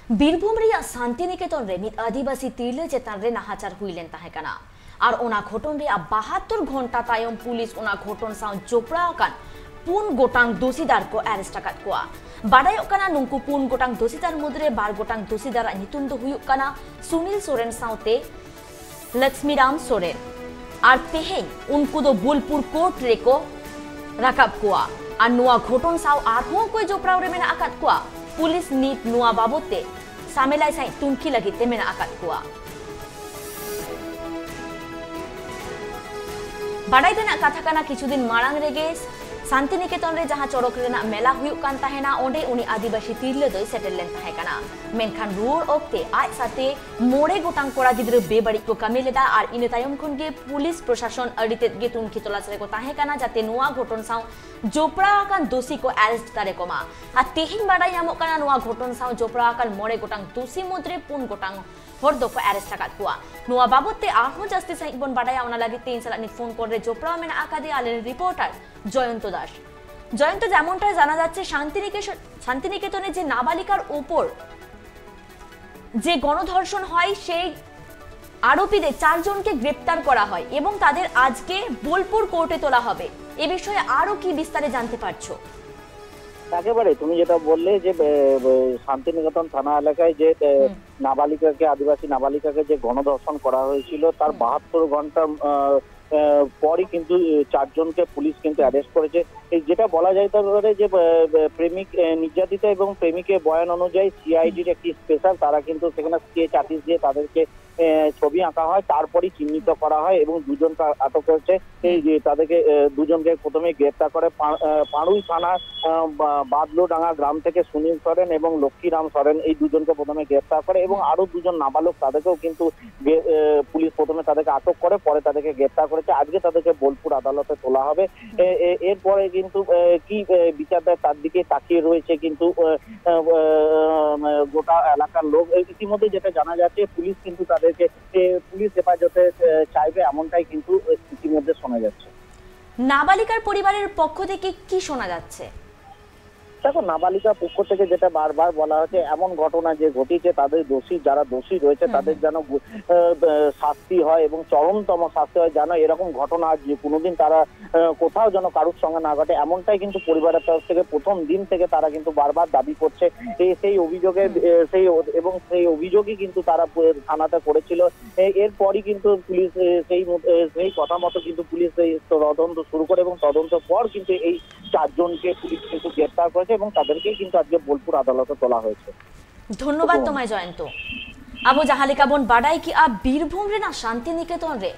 बीरभूम रिया शांतिनिकेतन रे मित आदिवासी तिरले चेतान रे नाहाचार हुईलेन ताहेकाना और ओना घटन रे 72 घंटा तायम पुलिस ओना घटन साउ जोपड़ा अकान पुन गोटांग दोषीदार को अरेस्ट अकात कोआ बाडाय काना नुंकु पुन गोटांग दोषीदार मुद्रे बार गोटांग दोषीदार नितुम दो हुयुक काना सुनील सोरेन साउते लक्ष्मीराम सोरेन और तेहेन उनको दो बोलपुर कोर्ट रेको राकाब कोआ और नुआ घटन साउ आरहों कोई जोपड़ा रे मेना अकात कोआ पुलिस नीत नुआ बाबोते सामेलाई साई तुमकी लगिते मेना अकात कोआ बाडाई देना कथा काना किछुदिन मारांग रेगे शांतिनिकेतन रे जहां चौड़क रेना मेला हुयुक कान ताहेना ओंडे उनी आदिवासी तिरले दोय सेटल लेन ताहेकाना मेनखान रुर ओक्ते आज साथे मोड़े गोटांग कोड़ा गिद्र बेबाड़ी को कमी लेदा और इन तायम खन के पुलिस प्रशासन अडितेत गे तुमकी तलाश रे को ताहेकाना जाते नुआ घटन साउ जोपड़ा कान दोषी को अरेस्ट तारे कोमा आ तेहिन बाडाई नामक काना नुआ घटन साउ जोपड़ा कान मोड़े गोटांग दोषी मुद्रे पुन गोटांग हर दफा अरेस्ट अकात कुआ नुआ बाबते आहो जस्ती सहित बन बाडाया ओना लागि 3 साल नि फोन करे जोपड़ा मेना आकादे आलेन रिपोर्टर जयंत दास जयंत যেমনটা জানা যাচ্ছে শান্তিনিকেতনে যে নাবালিকার উপর যে গণধর্ষণ হয় সেই আরোপীদের 4 জনকে গ্রেফতার করা হয় এবং তাদের আজকে বোলপুর কোর্টে তোলা হবে এই বিষয়ে আরো কি বিস্তারে জানতে পারছো একেবারে তুমি যেটা বললে যে শান্তিনিকেতন থানা এলাকায় যে নাবালিকাকে আদিবাসী নাবালিকাকে যে গণধর্ষণ করা হয়েছিল তার 72 ঘন্টা পরই কিন্তু 4 জনকে পুলিশ কিন্তু অ্যারেস্ট করেছে। এই যেটা বলা যায় তারপরে যে প্রেমিক নির্যাতিতা এবং প্রেমিকের বয়ান অনুযায়ী সিআইডির একটি স্পেশাল তারা কিন্তু সেখানে স্কেচ আর্টিস্ট দিয়ে তাদেরকে ছবি আঁকা হয় তারপরই চিহ্নিত করা হয় এবং দুজনকে আটক করেছে। এই যে তাদেরকে দুজনকে প্রথমে গ্রেফতার করে পাড়ুই থানা বাদলোডাঙ্গা গ্রাম থেকে সুনীল সরেন এবং লক্ষ্মীরাম সরেন এই দুজনকে প্রথমে গ্রেফতার করে এবং আরো দুজন নাবালক তাদেরকেও কিন্তু পুলিশ প্রথমে তাদেরকে আটক করে পরে তাদেরকে গ্রেফতার করেছে। আজকে তাদেরকে বোলপুর আদালতে তোলা হবে। এরপরে কিন্তু কি বিচার দেয় তার দিকে তাকিয়ে রয়েছে কিন্তু গোটা এলাকার লোক। ইতিমধ্যে যেটা জানা যাচ্ছে পুলিশ কিন্তু তাদেরকে পুলিশ হেফাজতে চাইবে এমনটাই কিন্তু ইতিমধ্যে শোনা যাচ্ছে। নাবালিকার পরিবারের পক্ষ থেকে কি শোনা যাচ্ছে? দেখো নাবালিকার পক্ষ থেকে যেটা বারবার বলা হচ্ছে এমন ঘটনা যে ঘটিছে তাদের যারা দোষী রয়েছে তাদের যেন শাস্তি হয় এবং চরমতম শাস্তি হয় যেন এরকম ঘটনা যে কোনোদিন তারা কোথাও যেন কারোর সঙ্গে না ঘটে এমনটাই কিন্তু পরিবারের তরফ থেকে প্রথম দিন থেকে তারা কিন্তু বারবার দাবি করছে। সেই অভিযোগে সেই অভিযোগই কিন্তু তারা থানাতে করেছিল। এরপরই কিন্তু পুলিশ সেই কথা মতো কিন্তু পুলিশ তদন্ত শুরু করে এবং তদন্ত পর কিন্তু এই 4 জনকে পুলিশ কিন্তু গ্রেফতার করেছে এবং তাদেরকে কিন্তু আজকে বোলপুর আদালতে তোলা হয়েছে। ধন্যবাদ তোমায় জয়ন্ত। আবু জাহালিকা বোন বাডাই কি আ বীরভূম রে না শান্তিনিকেতন রে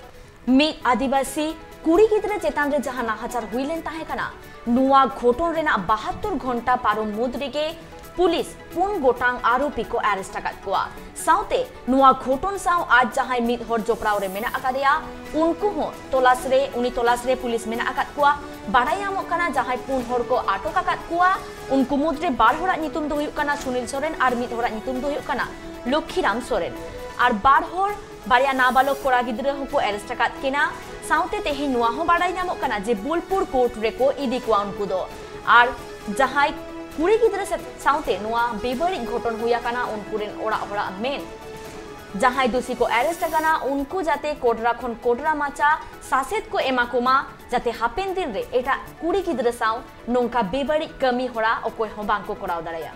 মি আদিবাসী 20 गिद्रे चेतान रे जहां नाहाचार हुईलेन ताहेकाना नुआ घटन रे ना 72 घंटा पारो मुद्रिगे पुलिस पुन गोटांग आरोपी को अरेस्ट अकात कोआ साउते नुआ घटन साउ आज जहां मिद हर जोपड़ाव रे मेना अकादिया उनको हो तलाश रे पुलिस मेना अकात कोआ बाडायाम काना जहां पुन हर को आटक अकात कोआ उनको मुद्रे बार होरा नितुम दो हुयुक काना सुनील सोरेन और मिद होरा नितुम दो हुयुक काना लक्ष्मीराम सोरेन और बार हर बारिया नाबालक कोड़ा गिद्रे को अरेस्ट अकात केना साउते तेही नुआ हो बाडाई नामक काना जे बोलपुर कोर्ट रे को इदी कोआ उनको दो और जहां 20 गिद्रे साउते नुआ बेबरी घटन हुया काना उनको रेन ओड़ा ओड़ा मेन जहां दोषी को अरेस्ट काना उनको जाते कोडरा खन कोडरा माचा सासेत को एमाकोमा जाते हापेन दिन रे एटा 20 गिद्रे साउ नोंका बेबरी कमी होड़ा ओकोय हो बांको कोड़ाव दाड़ाया।